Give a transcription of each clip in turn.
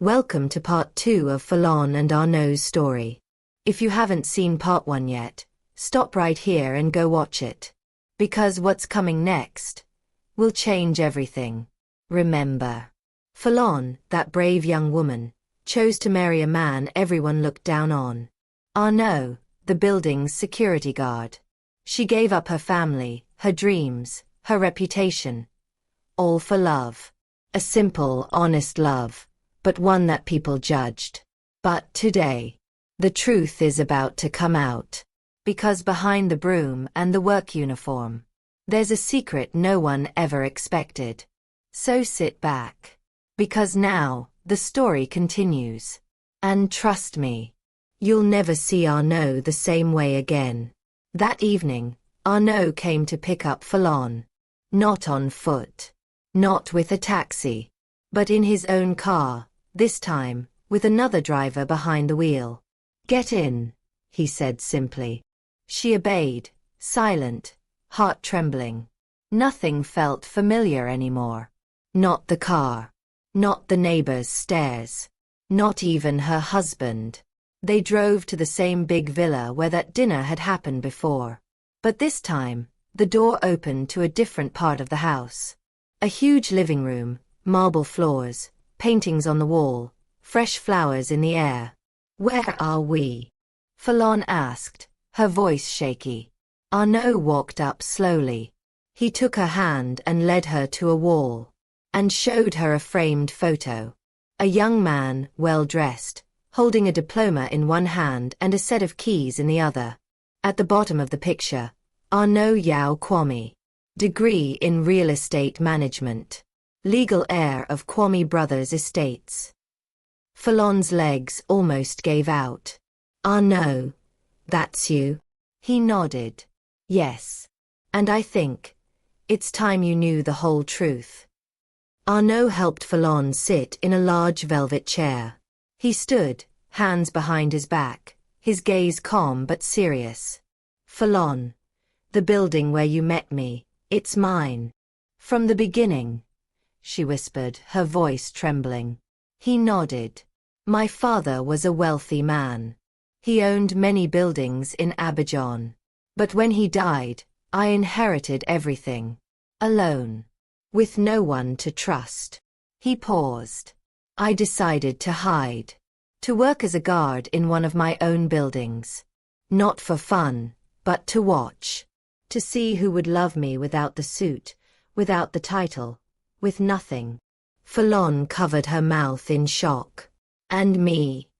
Welcome to part 2 of Falonne and Arnaud's story. If you haven't seen part 1 yet, stop right here and go watch it. Because what's coming next will change everything. Remember, Falonne, that brave young woman, chose to marry a man everyone looked down on. Arnaud, the building's security guard. She gave up her family, her dreams, her reputation. All for love. A simple, honest love, but one that people judged. But today, the truth is about to come out. Because behind the broom and the work uniform, there's a secret no one ever expected. So sit back. Because now, the story continues. And trust me, you'll never see Arnaud the same way again. That evening, Arnaud came to pick up Falonne. Not on foot. Not with a taxi. But in his own car, this time, with another driver behind the wheel. Get in, he said simply. She obeyed, silent, heart trembling. Nothing felt familiar anymore. Not the car. Not the neighbor's stairs. Not even her husband. They drove to the same big villa where that dinner had happened before. But this time, the door opened to a different part of the house. A huge living room, marble floors, paintings on the wall, fresh flowers in the air. Where are we? Falonne asked, her voice shaky. Arnaud walked up slowly. He took her hand and led her to a wall, and showed her a framed photo. A young man, well-dressed, holding a diploma in one hand and a set of keys in the other. At the bottom of the picture, Arnaud Yao Kwame. Degree in Real Estate Management. Legal heir of Kwame Brothers Estates. Falonne's legs almost gave out. Arnaud, that's you? He nodded. Yes. And I think it's time you knew the whole truth. Arnaud helped Falonne sit in a large velvet chair. He stood, hands behind his back, his gaze calm but serious. Falonne, the building where you met me, it's mine. From the beginning, she whispered, her voice trembling. He nodded. My father was a wealthy man. He owned many buildings in Abidjan. But when he died, I inherited everything. Alone. With no one to trust. He paused. I decided to hide. To work as a guard in one of my own buildings. Not for fun, but to watch. To see who would love me without the suit, without the title, with nothing. Falonne covered her mouth in shock. And me.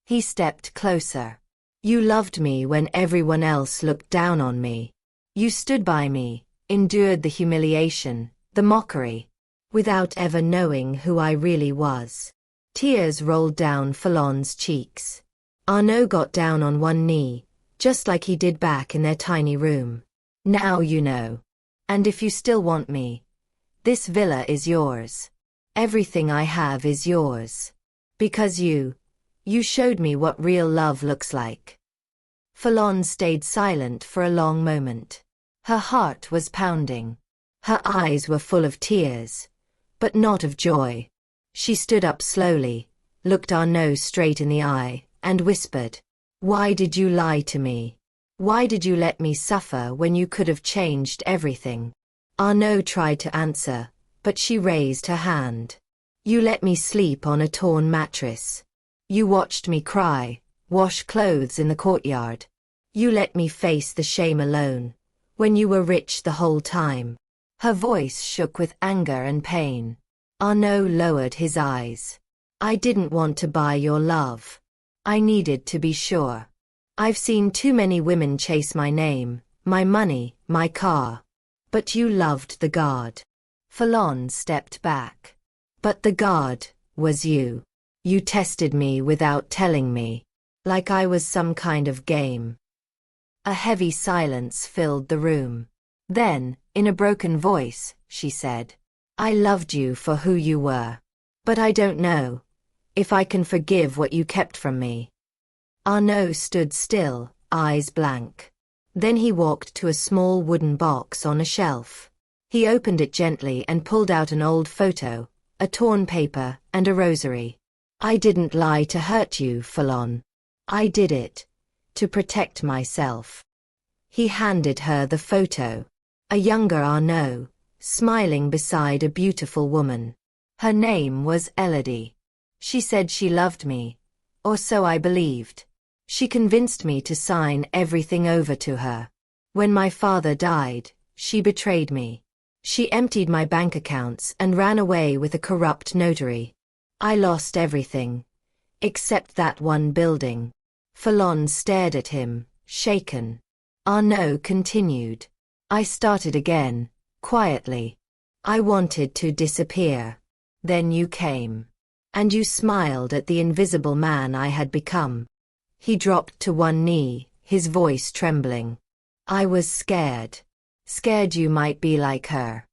He stepped closer. You loved me when everyone else looked down on me. You stood by me, endured the humiliation, the mockery, without ever knowing who I really was. Tears rolled down Falonne's cheeks. Arnaud got down on one knee, just like he did back in their tiny room. Now you know. And if you still want me, this villa is yours. Everything I have is yours. Because you showed me what real love looks like. Falonne stayed silent for a long moment. Her heart was pounding. Her eyes were full of tears, but not of joy. She stood up slowly, looked Arnaud straight in the eye, and whispered, Why did you lie to me? Why did you let me suffer when you could have changed everything? Arnaud tried to answer, but she raised her hand. You let me sleep on a torn mattress. You watched me cry, wash clothes in the courtyard. You let me face the shame alone, when you were rich the whole time. Her voice shook with anger and pain. Arnaud lowered his eyes. I didn't want to buy your love. I needed to be sure. I've seen too many women chase my name, my money, my car. But you loved the guard. Falonne stepped back. But the guard was you. You tested me without telling me, like I was some kind of game. A heavy silence filled the room. Then, in a broken voice, she said, I loved you for who you were. But I don't know if I can forgive what you kept from me. Arnaud stood still, eyes blank. Then he walked to a small wooden box on a shelf. He opened it gently and pulled out an old photo, a torn paper, and a rosary. I didn't lie to hurt you, Falonne. I did it to protect myself. He handed her the photo. A younger Arnaud, smiling beside a beautiful woman. Her name was Elodie. She said she loved me, or so I believed. She convinced me to sign everything over to her. When my father died, she betrayed me. She emptied my bank accounts and ran away with a corrupt notary. I lost everything, except that one building. Falonne stared at him, shaken. Arnaud continued. I started again, quietly. I wanted to disappear. Then you came. And you smiled at the invisible man I had become. He dropped to one knee, his voice trembling. I was scared. Scared you might be like her.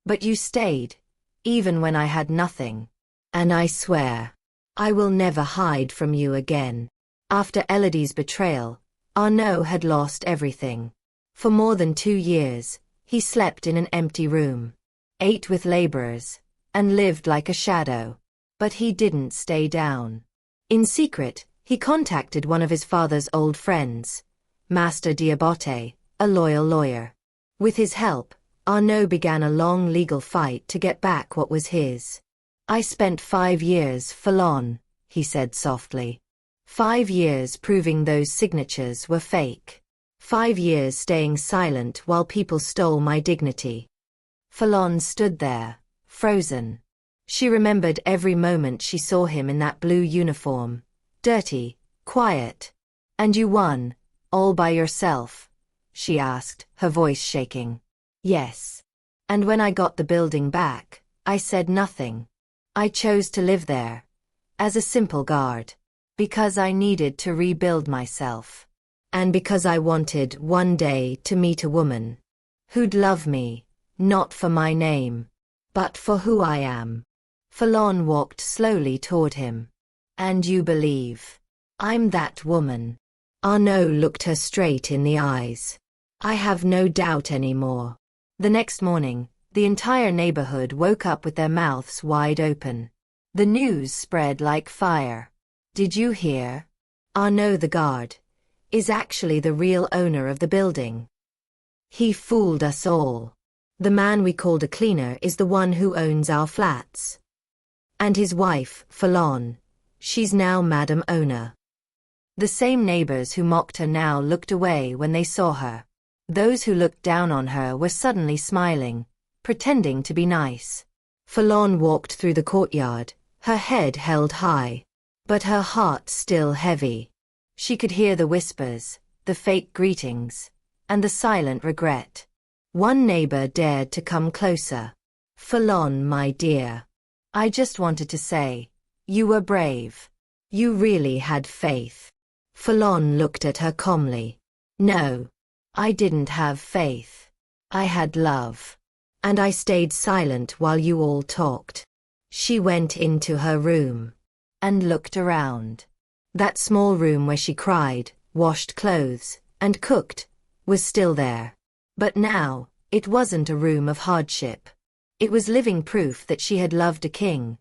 But you stayed, even when I had nothing. And I swear, I will never hide from you again. After Elodie's betrayal, Arnaud had lost everything. For more than 2 years, he slept in an empty room, ate with laborers, and lived like a shadow. But he didn't stay down. In secret, he contacted one of his father's old friends, Master Diaboté, a loyal lawyer. With his help, Arnaud began a long legal fight to get back what was his. I spent 5 years, Falonne, he said softly. 5 years proving those signatures were fake. 5 years staying silent while people stole my dignity. Falonne stood there, frozen. She remembered every moment she saw him in that blue uniform, dirty, quiet. And you won, all by yourself? She asked, her voice shaking. Yes. And when I got the building back, I said nothing. I chose to live there, as a simple guard, because I needed to rebuild myself. And because I wanted one day to meet a woman who'd love me, not for my name, but for who I am. Falonne walked slowly toward him. And you believe I'm that woman? Arnaud looked her straight in the eyes. I have no doubt anymore. The next morning, the entire neighborhood woke up with their mouths wide open. The news spread like fire. Did you hear? Arnaud the guard is actually the real owner of the building. He fooled us all. The man we called a cleaner is the one who owns our flats. And his wife, Falonne, she's now Madam Owner. The same neighbors who mocked her now looked away when they saw her. Those who looked down on her were suddenly smiling, pretending to be nice. Falonne walked through the courtyard, her head held high, but her heart still heavy. She could hear the whispers, the fake greetings, and the silent regret. One neighbor dared to come closer. Falonne, my dear. I just wanted to say, you were brave. You really had faith. Falonne looked at her calmly. No, I didn't have faith. I had love. And I stayed silent while you all talked. She went into her room and looked around. That small room where she cried, washed clothes, and cooked, was still there. But now, it wasn't a room of hardship. It was living proof that she had loved a king,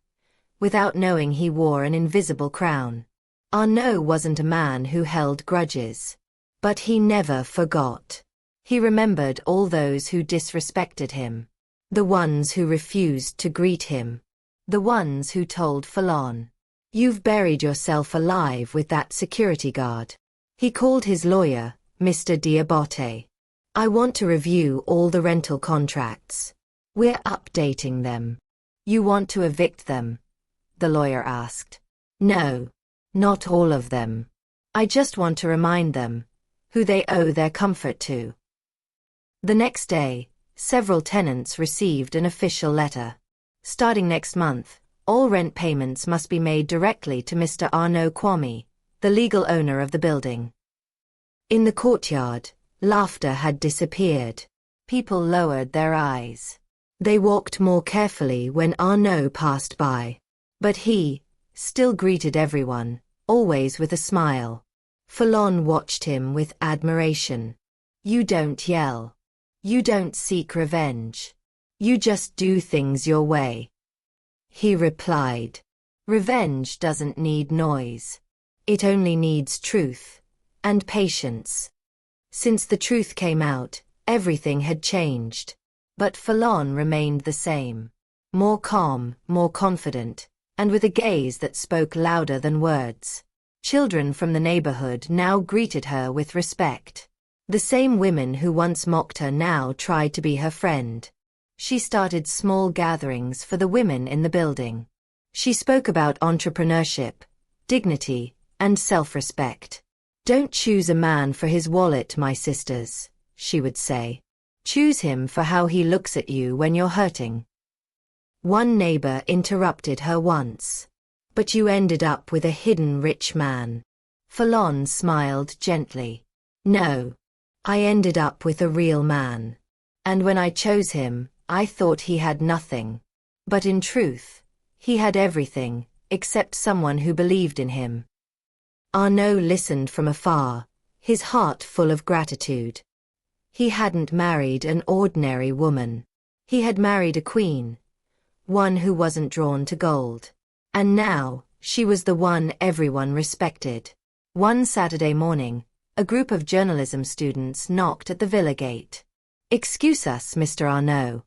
without knowing he wore an invisible crown. Arnaud wasn't a man who held grudges. But he never forgot. He remembered all those who disrespected him. The ones who refused to greet him. The ones who told Falonne, "You've buried yourself alive with that security guard." He called his lawyer, Mr. Diaboté. "I want to review all the rental contracts. We're updating them." "You want to evict them?" the lawyer asked. "No, not all of them. I just want to remind them who they owe their comfort to." The next day, several tenants received an official letter. Starting next month, all rent payments must be made directly to Mr. Arnaud Kwame, the legal owner of the building. In the courtyard, laughter had disappeared. People lowered their eyes. They walked more carefully when Arnaud passed by. But he still greeted everyone, always with a smile. Falonne watched him with admiration. "You don't yell. You don't seek revenge. You just do things your way," he replied. Revenge doesn't need noise. It only needs truth. And patience. Since the truth came out, everything had changed. But Falonne remained the same. More calm, more confident, and with a gaze that spoke louder than words. Children from the neighborhood now greeted her with respect. The same women who once mocked her now tried to be her friend. She started small gatherings for the women in the building. She spoke about entrepreneurship, dignity, and self-respect. "Don't choose a man for his wallet, my sisters," she would say. "Choose him for how he looks at you when you're hurting." One neighbor interrupted her once. "But you ended up with a hidden rich man." Falonne smiled gently. "No. I ended up with a real man. And when I chose him, I thought he had nothing. But in truth, he had everything, except someone who believed in him." Arnaud listened from afar, his heart full of gratitude. He hadn't married an ordinary woman. He had married a queen. One who wasn't drawn to gold. And now, she was the one everyone respected. One Saturday morning, a group of journalism students knocked at the villa gate. "Excuse us, Mr. Arnaud.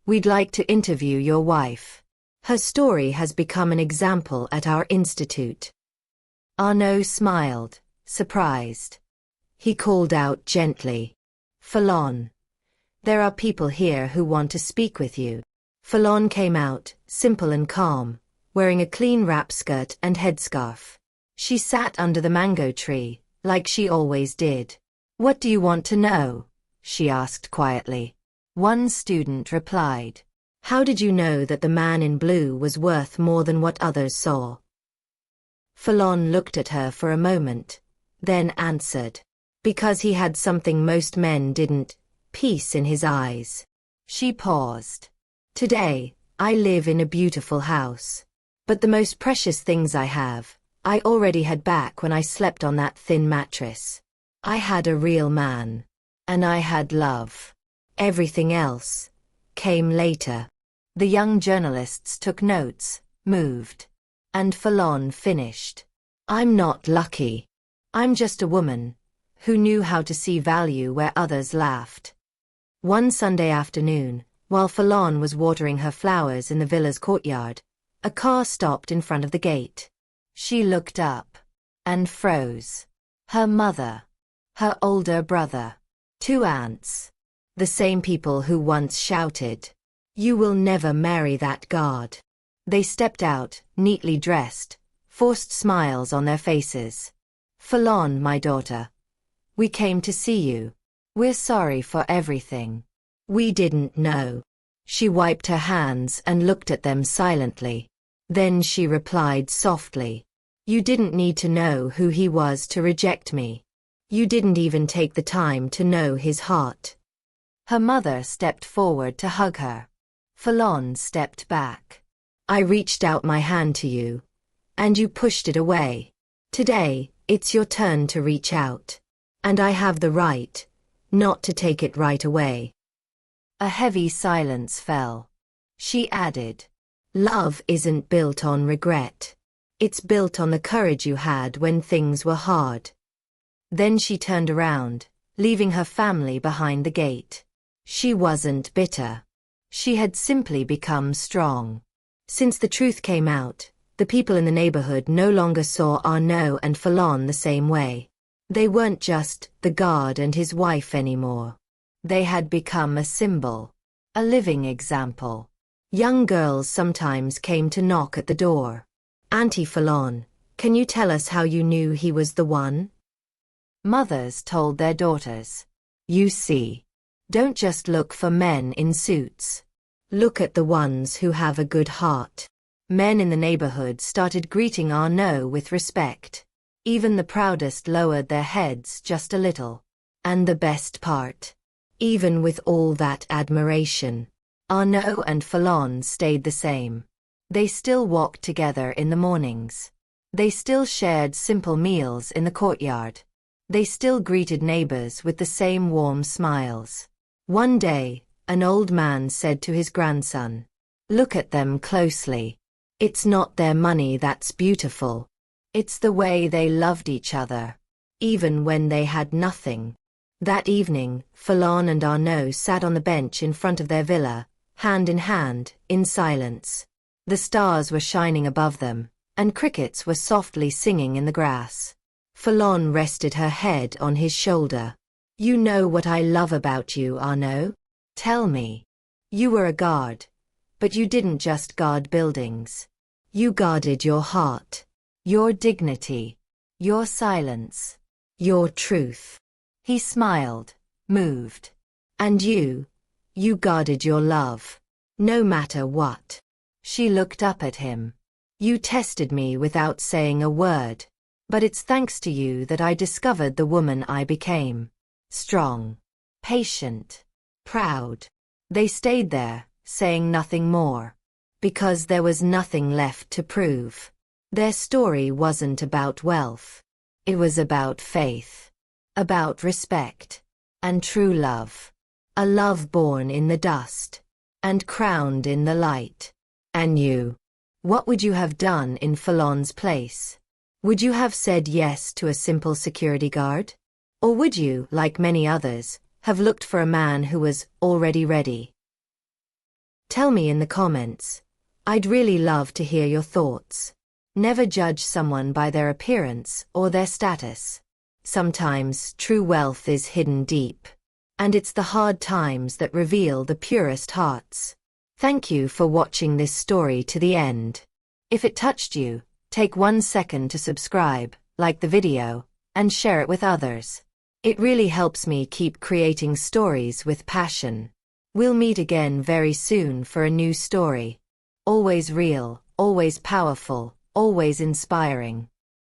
We'd like to interview your wife. Her story has become an example at our institute." Arnaud smiled, surprised. He called out gently, "Falonne, there are people here who want to speak with you." Falonne came out, simple and calm, wearing a clean wrap skirt and headscarf. She sat under the mango tree, like she always did. "What do you want to know?" she asked quietly. One student replied, "How did you know that the man in blue was worth more than what others saw?" Falonne looked at her for a moment, then answered, "Because he had something most men didn't, peace in his eyes." She paused. "Today, I live in a beautiful house. But the most precious things I have, I already had back when I slept on that thin mattress. I had a real man. And I had love. Everything else came later." The young journalists took notes, moved. And Falonne finished. "I'm not lucky. I'm just a woman who knew how to see value where others laughed." One Sunday afternoon, while Falonne was watering her flowers in the villa's courtyard, a car stopped in front of the gate. She looked up and froze. Her mother, her older brother, two aunts, the same people who once shouted, "You will never marry that god." They stepped out, neatly dressed, forced smiles on their faces. "Falonne, my daughter, we came to see you. We're sorry for everything. We didn't know." She wiped her hands and looked at them silently. Then she replied softly, "You didn't need to know who he was to reject me. You didn't even take the time to know his heart." Her mother stepped forward to hug her. Falonne stepped back. "I reached out my hand to you, and you pushed it away. Today, it's your turn to reach out. And I have the right not to take it right away." A heavy silence fell. She added, "Love isn't built on regret. It's built on the courage you had when things were hard." Then she turned around, leaving her family behind the gate. She wasn't bitter. She had simply become strong. Since the truth came out, the people in the neighborhood no longer saw Arnaud and Falonne the same way. They weren't just the guard and his wife anymore. They had become a symbol, a living example. Young girls sometimes came to knock at the door. "Auntie Falonne, can you tell us how you knew he was the one?" Mothers told their daughters, "You see, don't just look for men in suits. Look at the ones who have a good heart." Men in the neighborhood started greeting Arnaud with respect. Even the proudest lowered their heads just a little. And the best part, even with all that admiration, Arnaud and Falonne stayed the same. They still walked together in the mornings. They still shared simple meals in the courtyard. They still greeted neighbors with the same warm smiles. One day, an old man said to his grandson, "Look at them closely. It's not their money that's beautiful. It's the way they loved each other, even when they had nothing. That evening, Falonne and Arnaud sat on the bench in front of their villa, hand in hand, in silence. The stars were shining above them, and crickets were softly singing in the grass. Falonne rested her head on his shoulder. You know what I love about you, Arnaud? Tell me. You were a guard. But you didn't just guard buildings. You guarded your heart, your dignity, your silence, your truth. He smiled, moved. And you guarded your love. No matter what. She looked up at him. You tested me without saying a word. But it's thanks to you that I discovered the woman I became. Strong, patient, proud. They stayed there, saying nothing more. Because there was nothing left to prove. Their story wasn't about wealth. It was about faith. About respect. And true love. A love born in the dust. And crowned in the light. And you? What would you have done in Falonne's place? Would you have said yes to a simple security guard? Or would you, like many others, have looked for a man who was already ready? Tell me in the comments. I'd really love to hear your thoughts. Never judge someone by their appearance or their status. Sometimes true wealth is hidden deep. And it's the hard times that reveal the purest hearts. Thank you for watching this story to the end. If it touched you, take 1 second to subscribe, like the video, and share it with others. It really helps me keep creating stories with passion. We'll meet again very soon for a new story. Always real, always powerful, always inspiring.